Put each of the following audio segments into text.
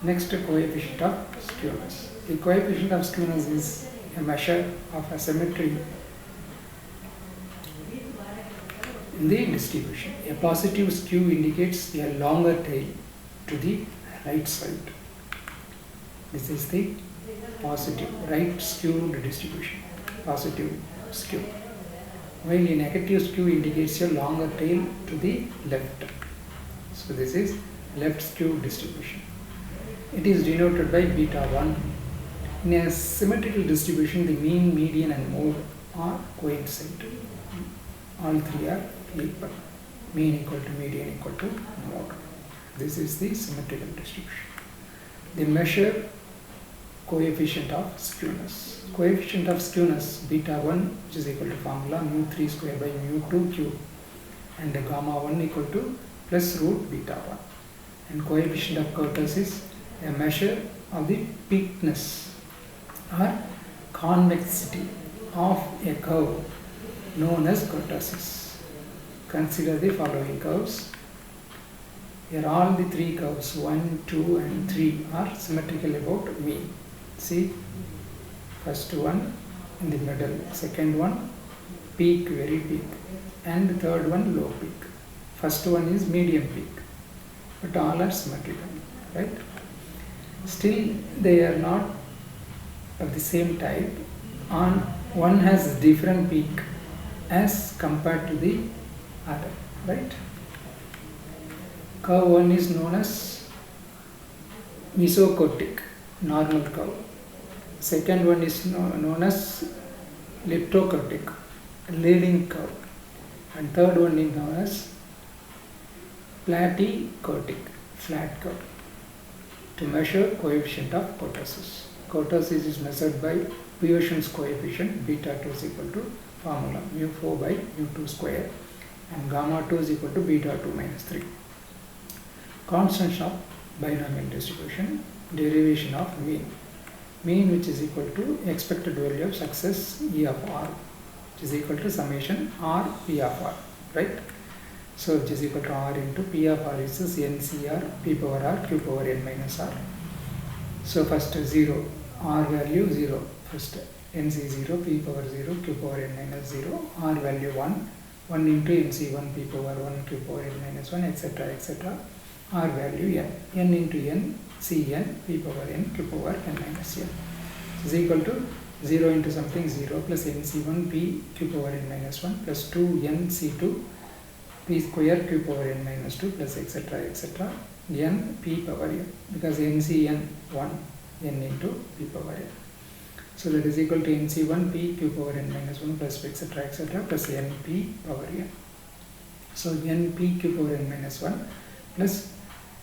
Next, coefficient of skewness. The coefficient of skewness is a measure of asymmetry in the distribution. A positive skew indicates a longer tail to the right side. This is the positive, right skewed distribution, positive skew. While a negative skew indicates a longer tail to the left. So this is left skewed distribution. It is denoted by beta 1. In a symmetrical distribution, the mean, median and mode are coincident. All three are equal. Mean equal to median equal to mode. This is the symmetrical distribution. The measure coefficient of skewness. Coefficient of skewness beta 1, which is equal to formula mu 3 square by mu 2 cube, and the gamma 1 equal to plus root beta 1. And coefficient of kurtosis, a measure of the peakness or convexity of a curve known as kurtosis. Consider the following curves. Here all the three curves 1, 2 and 3 are symmetrical about mean. See, first one in the middle, second one peak, very peak, and the third one low peak. First one is medium peak, but all are symmetrical, right? Still they are not of the same type. On one has different peak as compared to the other, right? Curve 1 is known as mesocortic, normal curve. Second one is known as leptocortic, leading curve. And third one is known as platycortic, flat curve. To measure coefficient of kurtosis. Kurtosis is measured by Pearson's coefficient, beta 2 is equal to formula mu 4 by mu 2 square, and gamma 2 is equal to beta 2 minus 3. Constants of binomial distribution, derivation of mean. Mean, which is equal to expected value of success E of R, which is equal to summation R P of R, right? So which is equal to R into P of R is NCR P power R Q power N minus R. So first 0, R value 0, first NC 0, P power 0, Q power N minus 0, R value 1, 1 into NC 1, P power 1, Q power N minus 1, etc. etc. R value N, N into N, C N, P power N, Q power N minus N. Is equal to 0 into something 0 plus NC1, P, Q power N minus 1 plus 2 N, C2, P square, Q power N minus 2 plus etc. etc. N, P power N, because NC N 1, N into P power N. So that is equal to NC1, P, Q power N minus 1 plus etc. etc. plus N, P power N. So N, P, Q power N minus 1 plus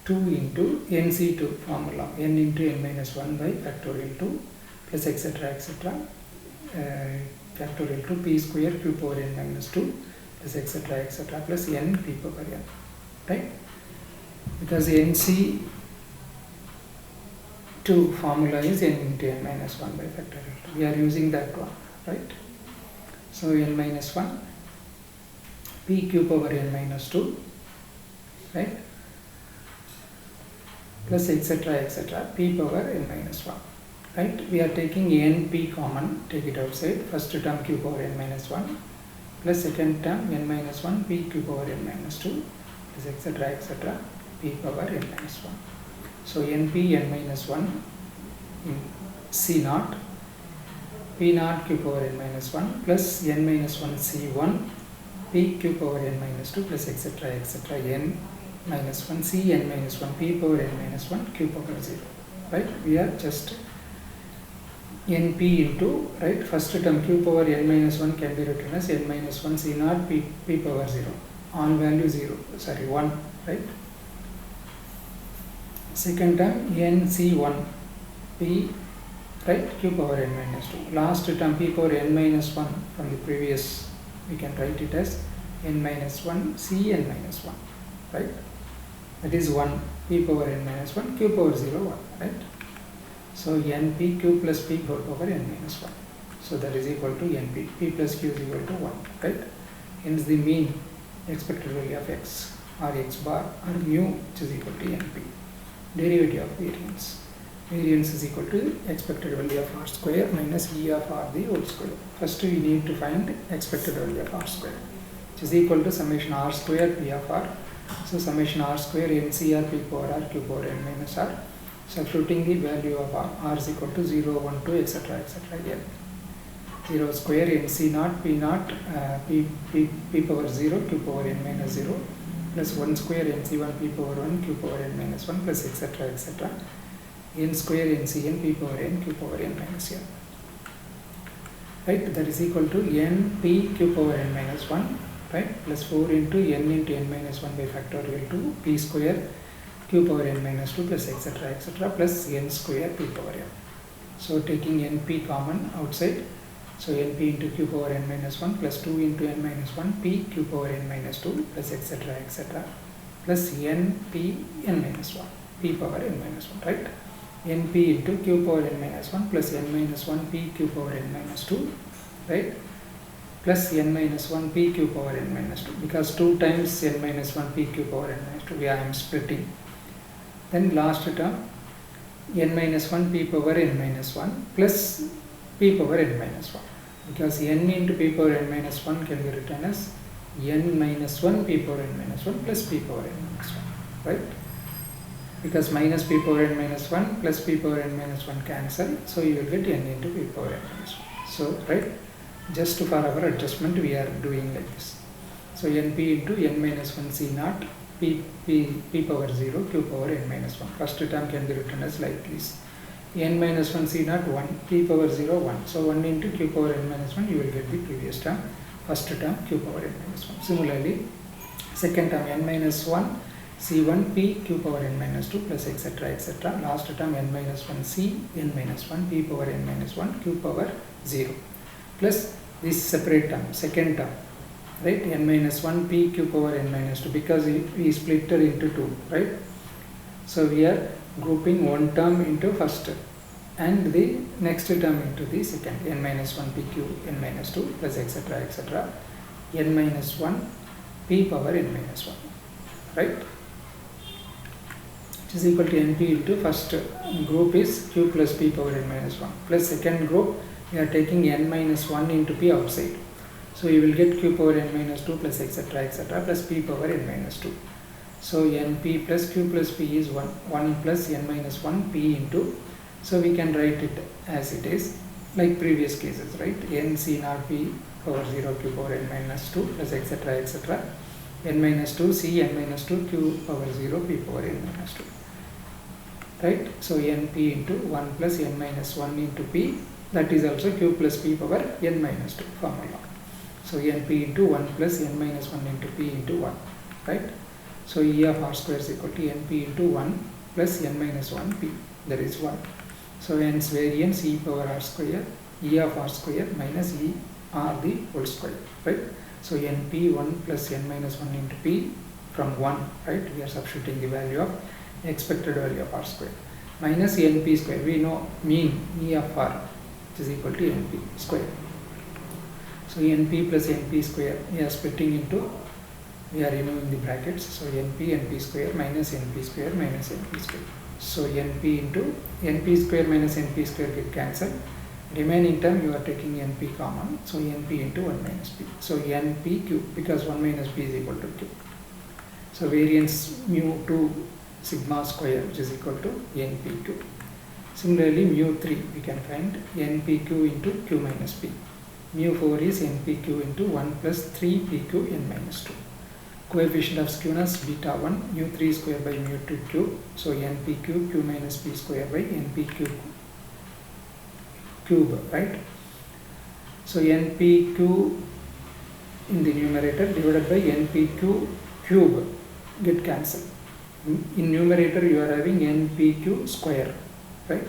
2 into NC2 formula, N into N minus 1 by factorial 2 plus etc. etc. Factorial 2 P square Q power N minus 2 plus etc. etc. plus N P power N, right? Because NC2 formula is N into N minus 1 by factorial 2. We are using that one, right? So N minus 1 P Q power N minus 2, right? Plus etc. etc. P power N minus 1, right? We are taking NP common, take it outside. First term Q power N minus 1 plus second term N minus 1 P Q power N minus 2 plus etc. etc. P power N minus 1. So NP N minus 1 in C naught, P naught Q power N minus 1 plus N minus 1 C1 P Q power N minus 2 plus etc. etc. N minus 1 C N minus 1 P power N minus 1 Q power 0, right? We are just NP into, right, first term Q power N minus 1 can be written as N minus 1 C naught P power 0, on value 0, sorry 1, right? Second term NC1 P, right, Q power N minus 2. Last term P power N minus 1 from the previous, we can write it as N minus 1 C N minus 1, right? That is 1 P power N minus 1 Q power 0 1, right? So NP Q plus P whole power N minus 1. So that is equal to NP. P plus Q is equal to 1, right? Hence the mean expected value of X or X bar or mu, which is equal to NP. derivative of variance. Variance is equal to expected value of r square minus E of r the whole square. First we need to find expected value of r square, which is equal to summation r square p of r. So summation r square NCR p power r q power n minus r. Substituting the value of r is equal to 0, 1, 2, etc. etc. n. 0 square NC naught p naught p power 0 q power n minus 0 plus 1 square NC1 p power 1 q power n minus 1 plus etc. etc. n square NCn p power n q power n minus n. Right, that is equal to n p q power n minus 1, right, plus 4 into n minus 1 by factorial 2 p square q power n minus 2 plus etc. etc. plus n square p power n. So taking np common outside, so np into q power n minus 1 plus 2 into n minus 1 p q power n minus 2 plus etc. etc. plus np n minus 1 p power n minus 1, right. np into q power n minus 1 plus n minus 1 p q power n minus 2, right, plus n minus 1 p q power n minus 2, because 2 times n minus 1 p q power n minus 2 I am splitting. Then last term n minus 1 p power n minus 1 plus p power n minus 1, because n into p power n minus 1 can be written as n minus 1 p power n minus 1 plus p power n minus 1, right, because minus p power n minus 1 plus p power n minus 1 cancel, so you will get n into p power n minus 1. So, right, just for our adjustment we are doing like this. So np into n minus 1 c naught p power 0 q power n minus 1. First term can be written as like this. n minus 1 c naught 1, p power 0 1. So 1 into q power n minus 1, you will get the previous term. First term q power n minus 1. Similarly, second term n minus 1 c1 p q power n minus 2 plus etc. etc. Last term n minus 1 c n minus 1 p power n minus 1 q power 0 plus this separate term, second term, right, n minus 1 p q power n minus 2, because we split it into 2, right. So we are grouping one term into first and the next term into the second, n minus 1 p q n minus 2 plus etc. etc. n minus 1 p power n minus 1, right, which is equal to np into first group is q plus p power n minus 1 plus second group we are taking n minus 1 into p outside. So you will get q power n minus 2 plus etc. etc. plus p power n minus 2. So np plus q plus p is 1 plus n minus 1 p into, so we can write it as it is like previous cases, right, n c naught p power 0 q power n minus 2 plus etc. etc. n minus 2 c n minus 2 q power 0 p power n minus 2, right. So np into 1 plus n minus 1 into p, that is also q plus p power n minus 2 formula. So np into 1 plus n minus 1 into p into 1, right. So E of r square is equal to np into 1 plus n minus 1 p, that is 1. So hence variance e power r square, E of r square minus E r the whole square, right. So np 1 plus n minus 1 into p from 1, right, we are substituting the value of expected value of r square minus np square, we know mean E of r, which is equal to np square. So np plus np square, we are splitting into, we are removing the brackets, so np square minus np square minus np square. So np into np square minus np square get cancelled, remaining term you are taking np common, so np into 1 minus p. So np q, because 1 minus p is equal to q. So variance mu 2 sigma square, which is equal to npq. Similarly, mu 3 we can find npq into q minus p. Mu 4 is npq into 1 plus 3pq n minus 2. Coefficient of skewness beta 1, mu 3 square by mu 2 cube. So npq q minus p square by npq cube, right. So npq in the numerator divided by npq cube get cancelled. In numerator you are having npq square, right,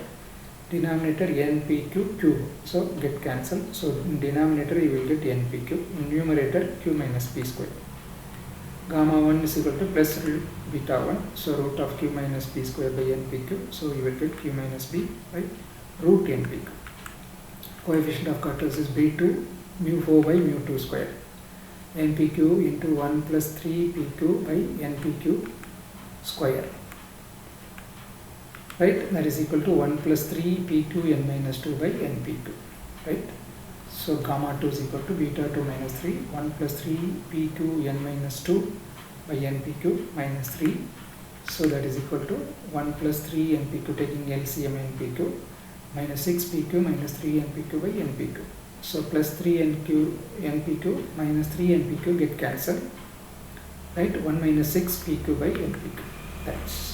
denominator npq cube, so get cancelled. So in denominator you will get npq, in numerator q minus p square. Gamma 1 is equal to plus beta 1, so root of q minus p square by npq, so you will get q minus p by root npq. Coefficient of kurtosis b2, mu 4 by mu 2 square, npq into 1 plus 3pq by npq square. right? That is equal to 1 plus 3 P2 n minus 2 by n P2, right? So gamma 2 is equal to beta 2 minus 3, 1 plus 3 P2 n minus 2 by n P2 minus 3. So that is equal to 1 plus 3 n P2 taking LCM n P2 minus 6 P2 minus 3 n P2 by n P2. So plus 3 n P2 minus 3 n P2 get cancelled, right? 1 minus 6 P2 by n P2. That's